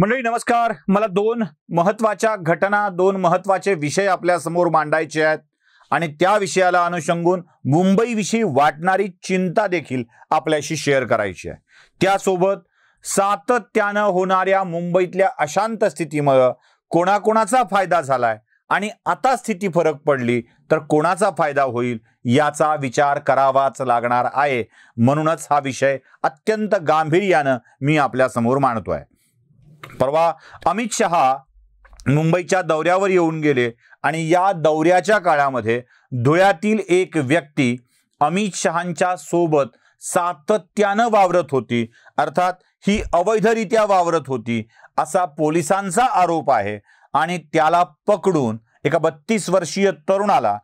मंडळी नमस्कार. मला दोन महत्त्वाच्या घटना, दोन महत्त्वाचे विषय आपल्या समोर मांडायचे आहेत आणि त्या विषयाला अनुषंगून मुंबईविषयी वाटणारी चिंता देखील आपल्याशी शेअर करायची आहे. त्यासोबत सातत्यानं होणाऱ्या मुंबईतल्या अशांत स्थितीमुळे कोणाकोणाचा फायदा झालाय आणि आता स्थिती फरक पडली तर कोणाचा फायदा होईल याचा विचार करावाच लागणार आहे. म्हणूनच हा विषय अत्यंत गांभीर्यानं मी आपल्या समोर मांडतोय. परवा अमित शहा मुंबईच्या दौऱ्यावर येऊन गेले आणि या दौऱ्याच्या काळामध्ये धुळ्यातील एक व्यक्ती अमित शहांच्या सोबत सातत्यानं वावरत होती, अर्थात ही अवैधरित्या वावरत होती असा पोलिसांचा आरोप आहे. आणि त्याला पकडून एका 32 वर्षीय तरुणाला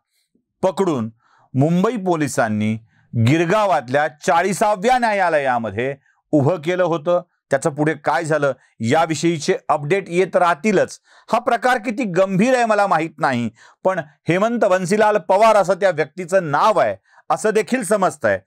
पकडून मुंबई पोलिसांनी गिरगावातल्या 40व्या न्यायालयामध्ये उभं केलं होतं. त्याचं पुढे काय झालं याविषयीचे अपडेट येत राहतीलच. हा प्रकार किती गंभीर आहे मला माहित नाही, पण हेमंत बन्सीलाल पवार असं त्या व्यक्तीचं नाव आहे असं देखील समजतंय.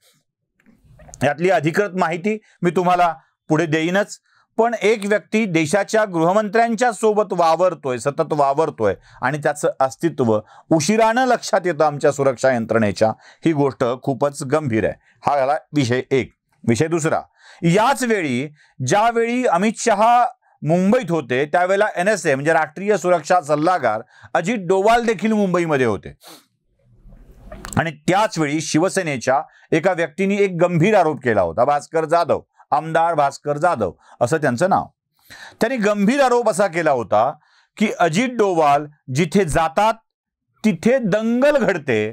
यातली अधिकृत माहिती मी तुम्हाला पुढे देईनच. पण एक व्यक्ती देशाच्या गृहमंत्र्यांच्या सोबत वावरतोय, सतत वावरतोय आणि त्याचं अस्तित्व उशिरानं लक्षात येतं आमच्या सुरक्षा यंत्रणेच्या. ही गोष्ट खूपच गंभीर आहे. हा झाला विषय एक. विषय दुसरा, याच वेळी ज्यावेळी अमित शहा मुंबईत होते त्यावेळेला NSA म्हणजे राष्ट्रीय सुरक्षा सल्लागार अजित डोवाल देखील मुंबईमध्ये होते. आणि त्याच वेळी शिवसेनेच्या एका व्यक्तीने एक गंभीर आरोप केला होता. भास्कर जाधव, आमदार भास्कर जाधव असं त्यांचं नाव. त्यांनी गंभीर आरोप असा केला होता की अजित डोवाल जिथे जातात तिथे दंगल घडते.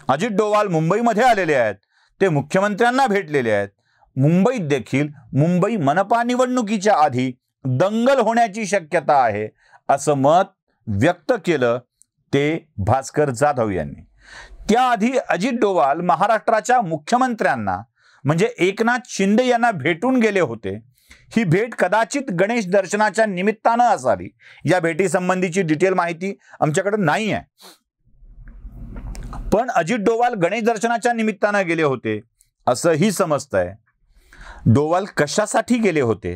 अजित डोवाल मुंबईमध्ये आलेले आहेत, ते मुख्यमंत्र्यांना भेटलेले आहेत. मुंबईत देखील मुंबई मनपा निवडणुकीच्या आधी दंगल होण्याची शक्यता आहे असं मत व्यक्त केलं ते भास्कर जाधव यांनी. त्याआधी अजित डोवाल महाराष्ट्राच्या मुख्यमंत्र्यांना म्हणजे एकनाथ शिंदे यांना भेटून गेले होते. ही भेट कदाचित गणेश दर्शनाच्या निमित्तानं असावी. या भेटीसंबंधीची डिटेल माहिती आमच्याकडे नाही आहे, पण अजित डोवाल गणेश दर्शनाच्या निमित्तानं गेले होते असंही समजतंय. डोवाल कशासाठी गेले होते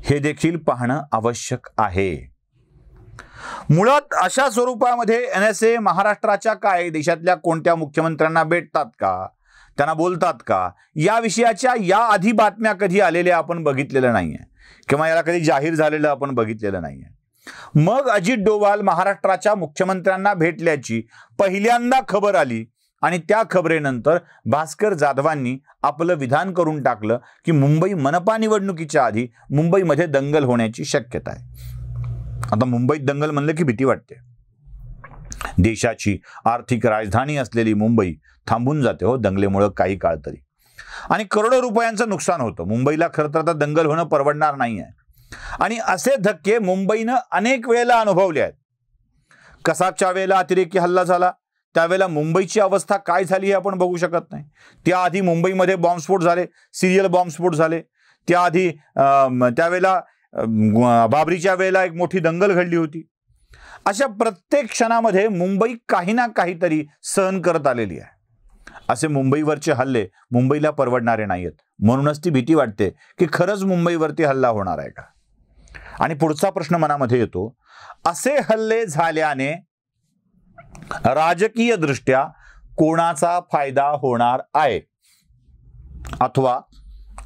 हे देखील पाहणं आवश्यक आहे. मुळात अशा स्वरूपामध्ये NSA महाराष्ट्राच्या काय देशातल्या कोणत्या मुख्यमंत्र्यांना भेटतात का, त्यांना बोलतात का, या विषयाच्या या आधी बातम्या कधी आलेल्या आपण बघितलेलं नाहीये किंवा याला कधी जाहीर झालेलं आपण बघितलेलं नाहीये. मग अजित डोवाल महाराष्ट्राच्या मुख्यमंत्र्यांना भेटल्याची पहिल्यांदा खबर आली आणि त्या खबरेनंतर भास्कर जाधवांनी आपलं विधान करून टाकलं की मुंबई मनपा निवडणुकीच्या आधी मुंबईमध्ये दंगल होण्याची शक्यता आहे. आता मुंबईत दंगल म्हणलं की भीती वाटते. देशाची आर्थिक राजधानी असलेली मुंबई थांबून जाते हो दंगलेमुळे काही काळ तरी, आणि करोडो रुपयांचं नुकसान होतं. मुंबईला खरं तर आता दंगल होणं परवडणार नाही आहे आणि असे धक्के मुंबईनं अनेक वेळेला अनुभवले आहेत. कसाबच्या वेळेला अतिरेकी हल्ला झाला त्यावेळेला मुंबईची अवस्था काय झाली हे आपण बघू शकत नाही. त्याआधी मुंबईमध्ये बॉम्बस्फोट झाले, सिरियल बॉम्बस्फोट झाले. त्याआधी त्यावेळेला बाबरीच्या वेळेला एक मोठी दंगल घडली होती. अशा प्रत्येक क्षणामध्ये मुंबई काही ना काहीतरी सहन करत आलेली आहे. असे मुंबईवरचे हल्ले मुंबईला परवडणारे नाहीत. म्हणूनच ती भीती वाटते की खरंच मुंबईवरती हल्ला होणार आहे का. आणि पुढचा प्रश्न मनामध्ये येतो, असे हल्ले झाल्याने राजकीय दृष्ट्या कोणाचा फायदा होणार आहे अथवा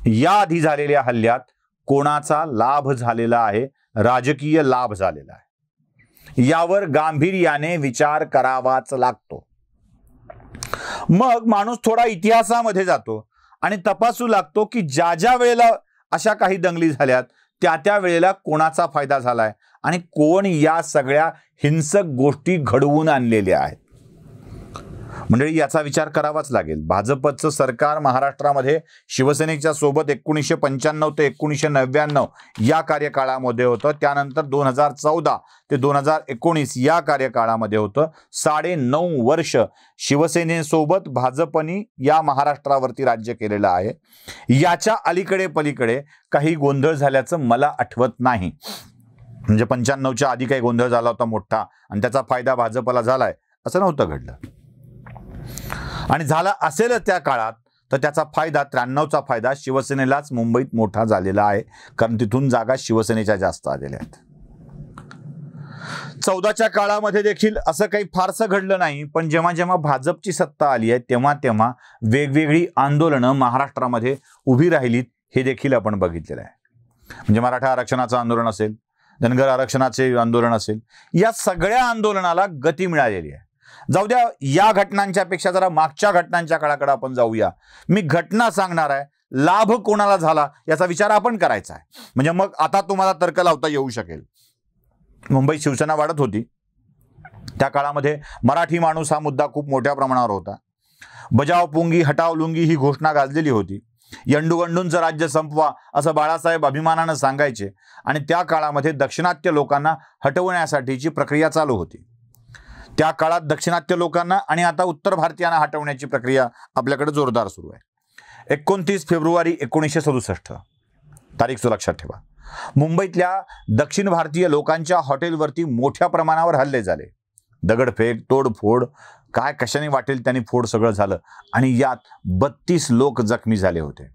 याआधी झालेल्या हल्ल्यात कोणाचा लाभ झालेला आहे, राजकीय लाभ झालेला आहे, यावर गांभीर्याने विचार करावाच लागतो. मग माणूस थोडा इतिहासामध्ये जातो आणि तपासू लागतो की ज्या ज्या वेळेला अशा काही दंगली झाल्यात त्या त्या वेळेला कोणाचा फायदा झालाय आणि कोण या सगळ्या हिंसक गोष्टी घडवून आणलेल्या आहेत. मंडळी याचा विचार करावाच लागेल. भाजपचं सरकार महाराष्ट्रामध्ये शिवसेनेच्या सोबत 1995 ते 1999 या कार्यकाळामध्ये होतं. त्यानंतर 2014 ते 2019 या कार्यकाळामध्ये होतं. 9.5 वर्ष शिवसेनेसोबत भाजपनी या महाराष्ट्रावरती राज्य केलेलं आहे. याच्या अलीकडे पलीकडे काही गोंधळ झाल्याचं मला आठवत नाही. म्हणजे 95च्या आधी काही गोंधळ झाला होता मोठा आणि त्याचा फायदा भाजपला झालाय असं नव्हतं घडलं. आणि झाला असेलच त्या काळात तर त्याचा फायदा 93चा फायदा शिवसेनेलाच मुंबईत मोठा झालेला आहे, कारण तिथून जागा शिवसेनेच्या जास्त आलेल्या आहेत. 14च्या काळामध्ये देखील असं काही फारसं घडलं नाही, पण जेव्हा जेव्हा भाजपची सत्ता आली आहे तेव्हा तेव्हा वेगवेगळी आंदोलनं महाराष्ट्रामध्ये उभी राहिलीत, हे देखील आपण बघितलेलं आहे. म्हणजे मराठा आरक्षणाचं आंदोलन असेल, धनगर आरक्षणाचे आंदोलन असेल, या सगळ्या आंदोलनाला गती मिळालेली आहे. जाऊ द्या, या घटनांच्या पेक्षा जरा मागच्या घटनांच्या काळाकडे आपण जाऊया. मी घटना सांगणार आहे, लाभ कोणाला झाला याचा विचार आपण करायचा आहे. म्हणजे मग आता तुम्हाला तर्क लावता येऊ शकेल. मुंबईत शिवसेना वाढत होती, त्या काळामध्ये मराठी माणूस हा मुद्दा खूप मोठ्या प्रमाणावर होता. बजाव पुंगी हटाव लुंगी ही घोषणा गाजलेली होती. यंडूगंडूंचं राज्य संपवा असं बाळासाहेब अभिमानानं सांगायचे, आणि त्या काळामध्ये दक्षिणात्य लोकांना हटवण्यासाठीची प्रक्रिया चालू होती. त्या काळात दक्षिणात्य लोकांना आणि आता उत्तर भारतीयांना हटवण्याची प्रक्रिया आपल्याकडे जोरदार सुरू आहे. 29 फेब्रुवारी 1967 तारीख लक्षात ठेवा. मुंबईतल्या दक्षिण भारतीय लोकांच्या हॉटेलवरती मोठ्या प्रमाणावर हल्ले झाले. दगडफेक, तोडफोड, काय कशाने वाटेल त्यांनी फोड सगळं झालं, आणि यात 32 लोक जखमी झाले होते.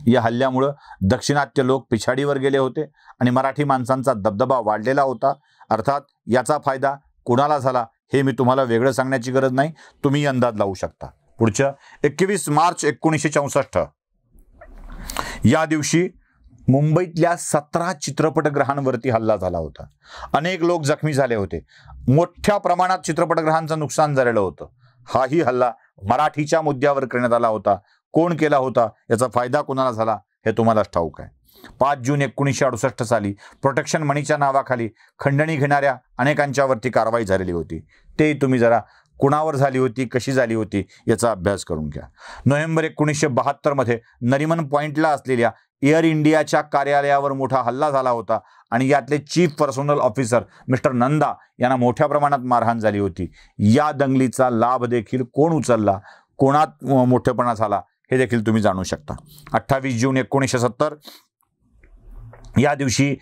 या हल्ल्यामुळं दक्षिणात्य लोक पिछाडीवर गेले होते आणि मराठी माणसांचा दबदबा वाढलेला होता. अर्थात याचा फायदा कुणाला झाला हे मी तुम्हाला वेगळं सांगण्याची गरज नाही, तुम्ही अंदाज लावू शकता. पुढच्या 21 मार्च 1964 या दिवशी मुंबईतल्या 17 चित्रपटगृहांवरती हल्ला झाला होता. अनेक लोक जखमी झाले होते. मोठ्या प्रमाणात चित्रपटगृहांचं नुकसान झालेलं होतं. हाही हल्ला मराठीच्या मुद्द्यावर करण्यात आला होता. कोण केला होता, याचा फायदा कोणाला झाला हे तुम्हालाच ठाऊक आहे. 5 जून 1968 साली प्रोटेक्शन मनीच्या नावाखाली खंडणी घेणाऱ्या अनेकांच्यावरती कारवाई झालेली होती. ते तुम्ही जरा कुणावर झाली होती, कशी झाली होती याचा अभ्यास करून घ्या. नोव्हेंबर 1972 मध्ये नरिमन पॉइंटला असलेल्या एअर इंडियाच्या कार्यालयावर मोठा हल्ला झाला होता, आणि यातले chief personnel officer mister Nanda यांना मोठ्या प्रमाणात मारहाण झाली होती. या दंगलीचा लाभ देखील कोण उचलला, कोणात मोठेपणा झाला हे देखील तुम्ही जाणू शकता. 28 जून 1970 या दिवशी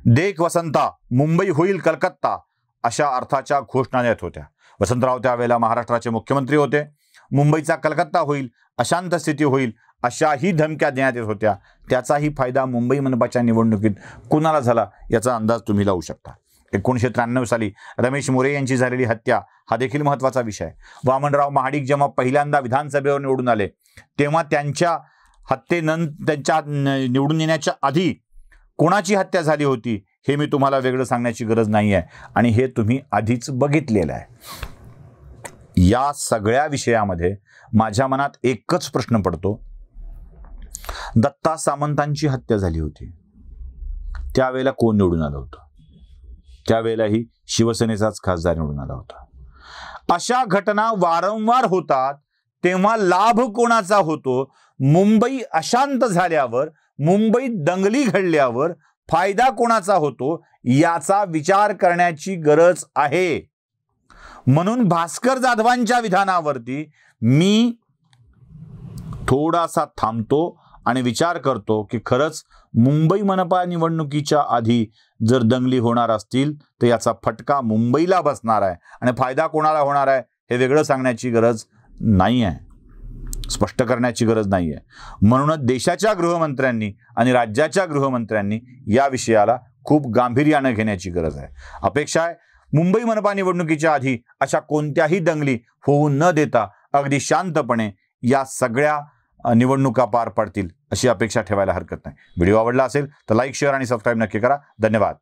देख वसंता, मुंबई होईल कलकत्ता अशा अर्थाच्या घोषणा देत होत्या. वसंतराव त्यावेळेला महाराष्ट्राचे मुख्यमंत्री होते. मुंबईचा कलकत्ता होईल, अशांत स्थिती होईल अशाही धमक्या देण्यात येत होत्या. त्याचाही फायदा मुंबई मनपाच्या निवडणुकीत कुणाला झाला याचा अंदाज तुम्ही लावू शकता. 1993 साली रमेश मोरे यांची झालेली हत्या हा देखील महत्त्वाचा विषय. वामनराव महाडिक जेव्हा पहिल्यांदा विधानसभेवर निवडून आले तेव्हा त्यांच्या त्यांच्या निवडून येण्याच्या आधी कोणाची हत्या झाली होती हे मी तुम्हाला वेगळं सांगण्याची गरज नाही आहे, आणि हे तुम्ही आधीच बघितलेलं आहे. या सगळ्या विषयामध्ये माझ्या मनात एकच प्रश्न पडतो. दत्ता सामंतांची हत्या झाली होती, त्यावेळेला कोण निवडून आलं होतं? त्यावेळेलाही शिवसेनेचाच खासदार निवडून आला होता. अशा घटना वारंवार होतात तेव्हा लाभ कोणाचा होतो? मुंबई अशांत झाल्यावर, मुंबईत दंगली घडल्यावर फायदा कोणाचा होतो याचा विचार करण्याची गरज आहे. म्हणून भास्कर जाधवांच्या विधानावरती मी थोडासा थांबतो आणि विचार करतो की खरंच मुंबई मनपा निवडणुकीच्या आधी जर दंगली होणार असतील तर याचा फटका मुंबईला बसणार आहे, आणि फायदा कोणाला होणार आहे हे वेगळं सांगण्याची गरज नाही आहे, स्पष्ट करण्याची गरज नाही आहे. म्हणूनच देशाच्या गृहमंत्र्यांनी आणि राज्याच्या गृहमंत्र्यांनी या विषयाला खूप गांभीर्याने घेण्याची गरज आहे. अपेक्षा आहे मुंबई मनपा निवडणुकीच्या आधी अशा कोणत्याही दंगली होऊ न देता अगदी शांतपणे या सगळ्या निवडणुका पार पडतील अशी अपेक्षा ठेवायला हरकत नाही. व्हिडिओ आवडला असेल तर लाईक, शेअर आणि सबस्क्राईब नक्की करा. धन्यवाद.